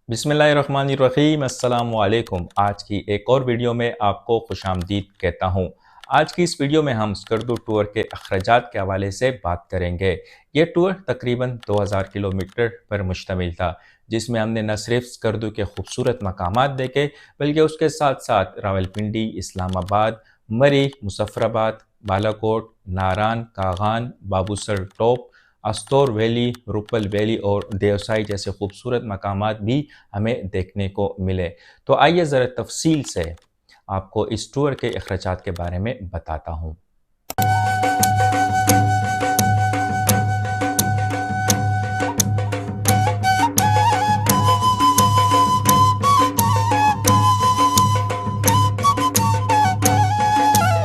बिस्मिल्लाहिर्रहमानिर्रहीम अस्सलाम वालेकुम। आज की एक और वीडियो में आपको खुशामदीद कहता हूँ। आज की इस वीडियो में हम स्कर्दू टूर के अखराजात के हवाले से बात करेंगे। ये टूर तकरीबन 2000 किलोमीटर पर मुश्तमिल था, जिसमें हमने न सिर्फ स्कर्दू के खूबसूरत मकामात देखे बल्कि उसके साथ साथ Rawalpindi, Islamabad, Murree, Muzaffarabad, Balakot, Naran, Kaghan, Babusar top, Astore valley, Rupal valley और देवसाई जैसे खूबसूरत मकामात भी हमें देखने को मिले। तो आइए ज़रा तफसील से आपको इस टूर के अखराजात के बारे में बताता हूँ।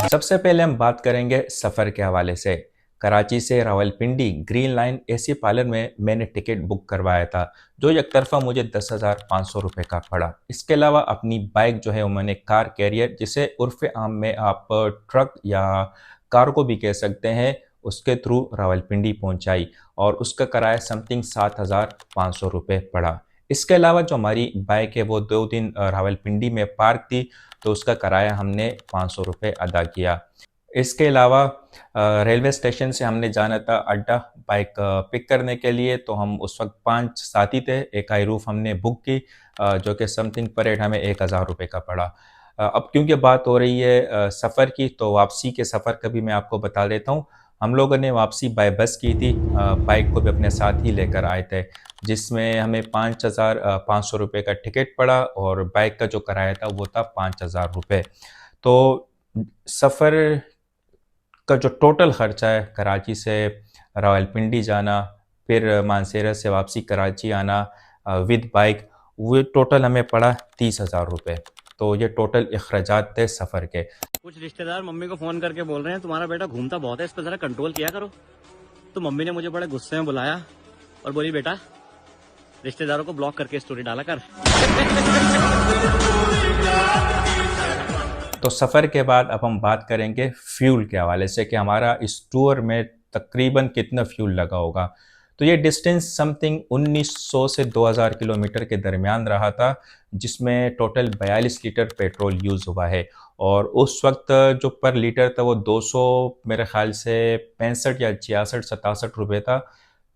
सबसे पहले हम बात करेंगे सफ़र के हवाले से। कराची से Rawalpindi green line AC parlour में मैंने टिकट बुक करवाया था, जो एक तरफा मुझे 10,500 रुपये का पड़ा। इसके अलावा अपनी बाइक जो है वो मैंने कार कैरियर, जिसे उर्फ़ आम में आप ट्रक या कार को भी कह सकते हैं, उसके थ्रू रावलपिंडी पहुंचाई और उसका किराया समथिंग 7,500 रुपये पड़ा। इसके अलावा जो हमारी बाइक है वो 2 दिन रावलपिंडी में पार्क थी, तो उसका किराया हमने 500 रुपये अदा किया। इसके अलावा रेलवे स्टेशन से हमने जाना था अड्डा बाइक पिक करने के लिए, तो हम उस वक्त 5 साथी थे। एक आई रूफ हमने बुक की, जो कि समथिंग पर हेड हमें 1000 रुपये का पड़ा। अब क्योंकि बात हो रही है सफ़र की, तो वापसी के सफ़र का भी मैं आपको बता देता हूँ। हम लोगों ने वापसी बाय बस की थी, बाइक को भी अपने साथ ही लेकर आए थे, जिसमें हमें 5,500 रुपये का टिकट पड़ा और बाइक का जो किराया था वो था 5,000 रुपये। तो सफ़र का जो टोटल ख़र्चा है कराची से रावलपिंडी जाना, फिर मानसेरा से वापसी कराची आना विद बाइक, वो टोटल हमें पड़ा 30,000 रुपये। तो ये टोटल अखराजात थे सफ़र के। कुछ रिश्तेदार मम्मी को फोन करके बोल रहे हैं तुम्हारा बेटा घूमता बहुत है, इस पर जरा कंट्रोल किया करो। तो मम्मी ने मुझे बड़े गुस्से में बुलाया और बोली बेटा रिश्तेदारों को ब्लॉक करके स्टोरी डाला कर। तो सफ़र के बाद अब हम बात करेंगे फ्यूल के हवाले से कि हमारा इस टूर में तकरीबन कितना फ्यूल लगा होगा। तो ये डिस्टेंस समथिंग 1900 से 2000 किलोमीटर के दरमियान रहा था, जिसमें टोटल 42 लीटर पेट्रोल यूज़ हुआ है और उस वक्त जो पर लीटर था वो 200 मेरे ख़्याल से 65 या 66 67 रुपये था।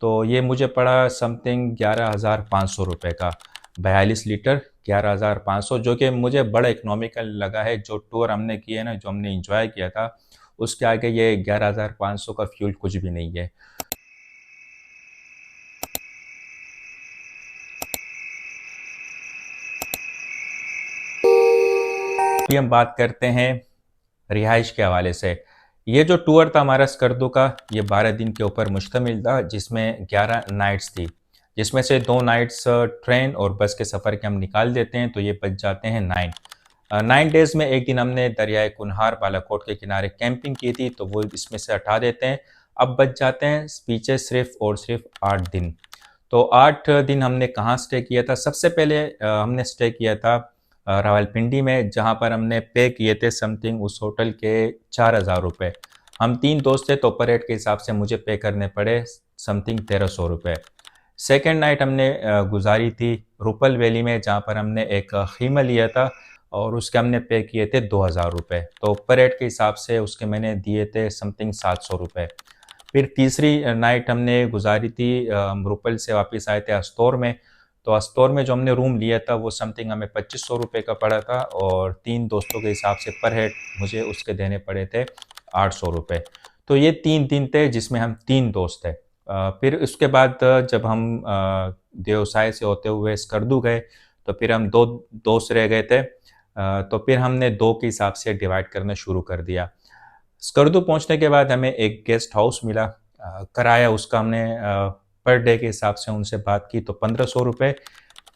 तो ये मुझे पड़ा समथिंग 11,500 रुपये का, 42 लीटर 11,500, जो कि मुझे बड़ा इकोनॉमिकल लगा है। जो टूर हमने किया ना, जो हमने इंजॉय किया था, उसके आगे ये 11,500 का फ्यूल कुछ भी नहीं है। अभी हम बात करते हैं रिहाइश के हवाले से। ये जो टूर था हमारा स्कर्दू का, ये 12 दिन के ऊपर मुश्तमिल था, जिसमें 11 नाइट्स थी, जिसमें से 2 नाइट्स ट्रेन और बस के सफ़र के हम निकाल देते हैं, तो ये बच जाते हैं 9 डेज़ में। एक दिन हमने दरियाए कुनहार बालाकोट के किनारे कैंपिंग की थी, तो वो इसमें से हटा देते हैं। अब बच जाते हैं पीछे सिर्फ और सिर्फ 8 दिन। तो 8 दिन हमने कहाँ स्टे किया था? सबसे पहले हमने स्टे किया था रावलपिंडी में, जहाँ पर हमने पे किए थे समथिंग उस होटल के 4,000 रुपये। हम 3 दोस्त थे, तो पर हेड के हिसाब से मुझे पे करने पड़े समथिंग 1,300 रुपये। सेकेंड नाइट हमने गुजारी थी रुपल वैली में, जहाँ पर हमने एक खीमा लिया था और उसके हमने पे किए थे 2,000 रुपये। तो पर हेड के हिसाब से उसके मैंने दिए थे समथिंग 700 रुपये। फिर तीसरी नाइट हमने गुजारी थी, हम रुपल से वापस आए थे अस्तौर में। तो अस्तौर में जो हमने रूम लिया था वो समथिंग हमें 2,500 रुपये का पड़ा था और 3 दोस्तों के हिसाब से पर हेड मुझे उसके देने पड़े थे 800 रुपये। तो ये 3 दिन थे जिसमें हम 3 दोस्त थे। फिर उसके बाद जब हम देवसाय से होते हुए स्कर्दू गए, तो फिर हम 2 दोस्त रह गए थे। तो फिर हमने 2 के हिसाब से डिवाइड करना शुरू कर दिया। स्कर्दू पहुंचने के बाद हमें एक गेस्ट हाउस मिला, किराया उसका हमने पर डे के हिसाब से उनसे बात की, तो 1,500 रुपये।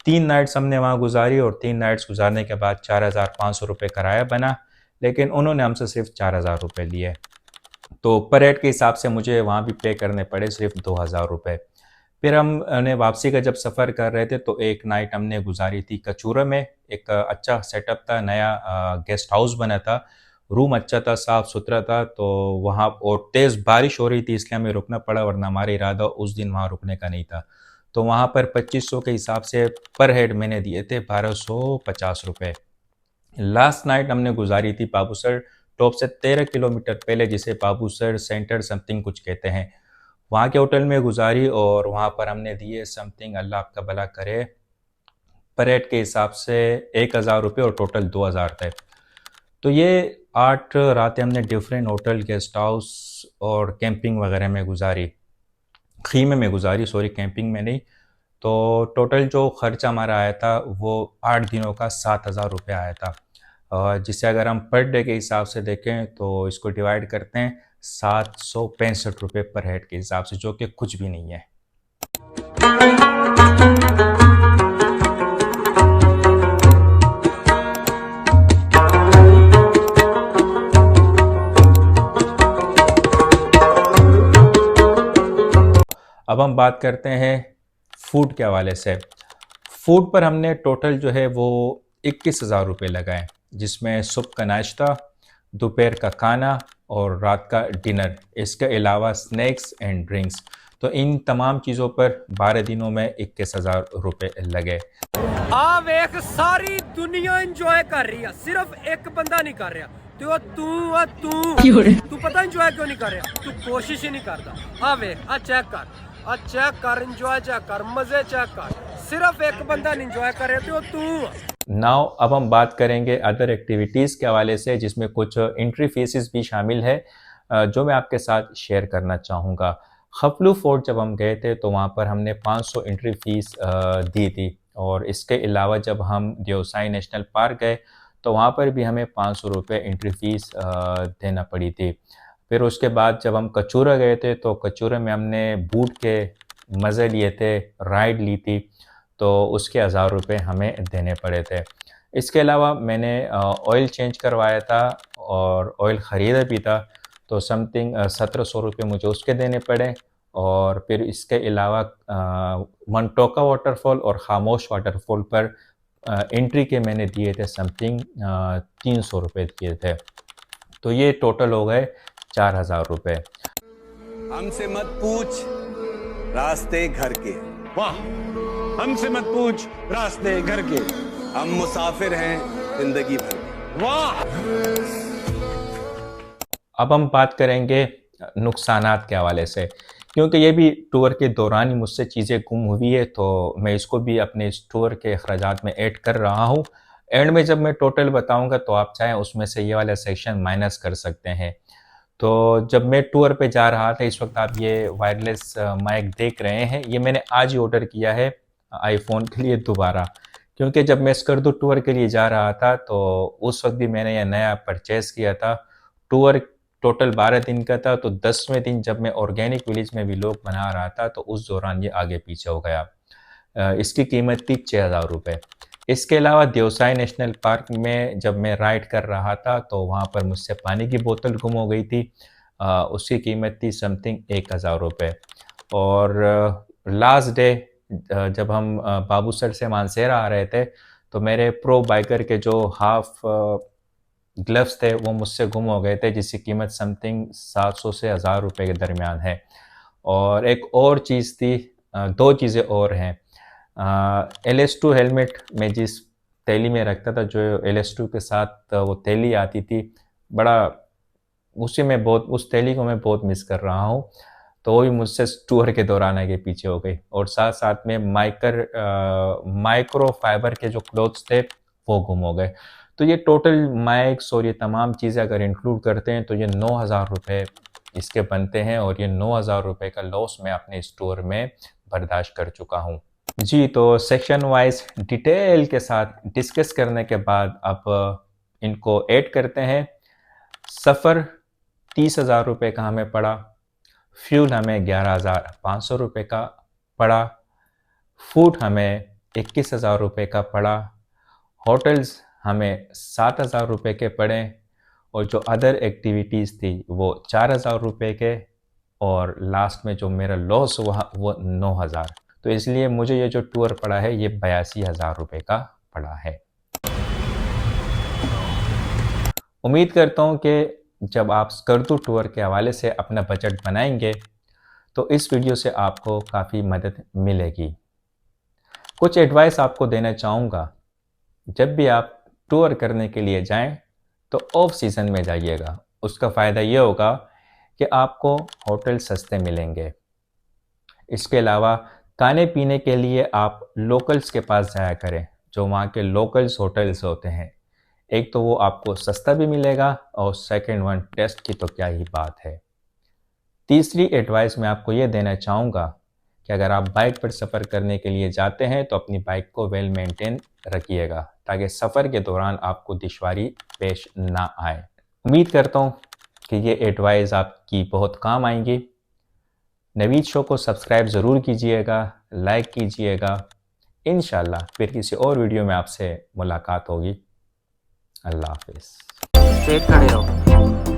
3 नाइट्स हमने वहाँ गुजारी और 3 नाइट्स गुजारने के बाद 4,500 रुपये किराया बना, लेकिन उन्होंने हमसे सिर्फ 4,000 रुपये लिए। तो पर हेड के हिसाब से मुझे वहाँ भी पे करने पड़े सिर्फ 2,000 रुपये। फिर हमने वापसी का जब सफ़र कर रहे थे, तो एक नाइट हमने गुजारी थी कचूरा में। एक अच्छा सेटअप था, नया गेस्ट हाउस बना था, रूम अच्छा था, साफ़ सुथरा था। तो वहाँ और तेज़ बारिश हो रही थी, इसलिए हमें रुकना पड़ा, वरना हमारा इरादा उस दिन वहाँ रुकने का नहीं था। तो वहाँ पर 2500 के हिसाब से पर हेड मैंने दिए थे 1250 रुपये। लास्ट नाइट हमने गुजारी थी बाबूसर टॉप से 13 किलोमीटर पहले, जिसे बाबूसर सेंटर समथिंग कुछ कहते हैं, वहाँ के होटल में गुजारी और वहाँ पर हमने दिए समथिंग, अल्लाह आपका भला करे, पर हेड के हिसाब से 1000 रुपये और टोटल 2000 थे। तो ये 8 रातें हमने डिफरेंट होटल, गेस्ट हाउस और कैंपिंग वगैरह में गुजारी, खीमे में गुजारी, सॉरी कैंपिंग में नहीं। तो टोटल जो खर्चा हमारा आया था वो 8 दिनों का 7000 रुपये आया था। जिसे अगर हम पर डे के हिसाब से देखें तो इसको डिवाइड करते हैं 765 रुपये पर हेड के हिसाब से, जो कि कुछ भी नहीं है। अब हम बात करते हैं फूड के हवाले से। फूड पर हमने टोटल जो है वो 21,000 रुपये लगाए, जिसमें सुबह का नाश्ता, दोपहर का खाना और रात का डिनर, इसके अलावा स्नैक्स एंड ड्रिंक्स। तो इन तमाम चीज़ों पर 12 दिनों में 21,000 रुपये लगे। आ वेख सारी दुनिया एंजॉय कर रही है, सिर्फ एक बंदा नहीं कर रहा। तो तू पता एंजॉय क्यों नहीं कर रहा? तू कोशिश ही नहीं करता। आ वेख, आ चेक कर, एंजॉय चेक कर, मजे चेक कर। सिर्फ एक बंदा नहीं एंजॉय कर रहा, तो तू। नाउ अब हम बात करेंगे अदर एक्टिविटीज़ के हवाले से, जिसमें कुछ एंट्री फीसेस भी शामिल है जो मैं आपके साथ शेयर करना चाहूँगा। खपलू फोर्ट जब हम गए थे तो वहाँ पर हमने 500 एंट्री फीस दी थी, और इसके अलावा जब हम देवसाई नेशनल पार्क गए तो वहाँ पर भी हमें 500 रुपये एंट्री फीस देना पड़ी थी। फिर उसके बाद जब हम कचूरा गए थे तो कचूरा में हमने बूट के मज़े लिए थे, राइड ली थी, तो उसके 1000 रुपये हमें देने पड़े थे। इसके अलावा मैंने ऑयल चेंज करवाया था और ऑयल ख़रीदा भी था, तो समथिंग 1700 रुपये मुझे उसके देने पड़े। और फिर इसके अलावा मनटोका वाटरफॉल और खामोश वाटरफॉल पर एंट्री के मैंने दिए थे समथिंग 300 रुपये दिए थे। तो ये टोटल हो गए 4000 रुपये। हमसे मत पूछ रास्ते घर के, वाह, हमसे मत पूछ रास्ते घर के, हम मुसाफिर हैं जिंदगी भर के। वाह। अब हम बात करेंगे नुकसानात के हवाले से, क्योंकि ये भी टूर के दौरान ही मुझसे चीज़ें गुम हुई है, तो मैं इसको भी अपने इस टूर के अखराजात में ऐड कर रहा हूँ। एंड में जब मैं टोटल बताऊँगा तो आप चाहें उसमें से ये वाला सेक्शन माइनस कर सकते हैं। तो जब मैं टूर पे जा रहा था, इस वक्त आप ये वायरलेस माइक देख रहे हैं, ये मैंने आज ही ऑर्डर किया है आईफोन के लिए दोबारा, क्योंकि जब मैं स्कर्दू टूर के लिए जा रहा था तो उस वक्त भी मैंने यह नया परचेज़ किया था। टूर टोटल 12 दिन का था, तो 10वें दिन जब मैं ऑर्गेनिक विलेज में व्लॉग बना रहा था तो उस दौरान ये आगे पीछे हो गया। इसकी कीमत थी 6000 रुपये। इसके अलावा देवसाई नेशनल पार्क में जब मैं राइड कर रहा था तो वहाँ पर मुझसे पानी की बोतल गुम हो गई थी, उसकी कीमत थी समथिंग 1000 रुपये। और लास्ट डे जब हम बाबूसर से मानसेरा आ रहे थे तो मेरे प्रो बाइकर के जो हाफ ग्लव्स थे वो मुझसे गुम हो गए थे, जिसकी कीमत समथिंग 700 से 1000 रुपये के दरमियान है। और एक और चीज़ थी, दो चीज़ें और हैं। LS2 हेलमेट मैं जिस थैली में रखता था, जो LS2 के साथ वो थैली आती थी, बड़ा उसी में बहुत, उस थैली को मैं बहुत मिस कर रहा हूँ, तो वो भी मुझसे टूर के दौरान आगे पीछे हो गई। और साथ साथ में माइक्रो फाइबर के जो क्लोथ्स थे वो गुम हो गए। तो ये टोटल माइक्स और ये तमाम चीज़ें अगर इंक्लूड करते हैं तो ये 9000 रुपये इसके बनते हैं, और ये 9000 रुपये का लॉस मैं अपने स्टोर में बर्दाश्त कर चुका हूँ। जी, तो सेक्शन वाइज डिटेल के साथ डिस्कस करने के बाद अब इनको ऐड करते हैं। सफ़र 30,000 रुपये का हमें पड़ा, फ्यूल हमें 11,500 रुपये का पड़ा, फूड हमें 21,000 रुपये का पड़ा, होटल्स हमें 7,000 रुपये के पड़े, और जो अदर एक्टिविटीज़ थी वो 4,000 रुपये के, और लास्ट में जो मेरा लॉस हुआ वो 9,000। तो इसलिए मुझे ये जो टूर पड़ा है ये 82,000 रुपये का पड़ा है। उम्मीद करता हूँ कि जब आप स्कर्दू टूर के हवाले से अपना बजट बनाएंगे तो इस वीडियो से आपको काफ़ी मदद मिलेगी। कुछ एडवाइस आपको देना चाहूँगा, जब भी आप टूर करने के लिए जाएं तो ऑफ सीज़न में जाइएगा। उसका फ़ायदा ये होगा कि आपको होटल सस्ते मिलेंगे। इसके अलावा खाने पीने के लिए आप लोकल्स के पास जाया करें, जो वहाँ के लोकल्स होटल्स होते हैं। एक तो वो आपको सस्ता भी मिलेगा और सेकंड वन टेस्ट की तो क्या ही बात है। तीसरी एडवाइस मैं आपको ये देना चाहूँगा कि अगर आप बाइक पर सफ़र करने के लिए जाते हैं तो अपनी बाइक को वेल मेंटेन रखिएगा, ताकि सफ़र के दौरान आपको दुश्वारी पेश ना आए। उम्मीद करता हूँ कि ये एडवाइस आपकी बहुत काम आएंगी। नवीद शो को सब्सक्राइब ज़रूर कीजिएगा, लाइक कीजिएगा। इंशाल्लाह फिर किसी और वीडियो में आपसे मुलाकात होगी। अल्लाह हाफिज़। स्ट्रेट खड़े रहो।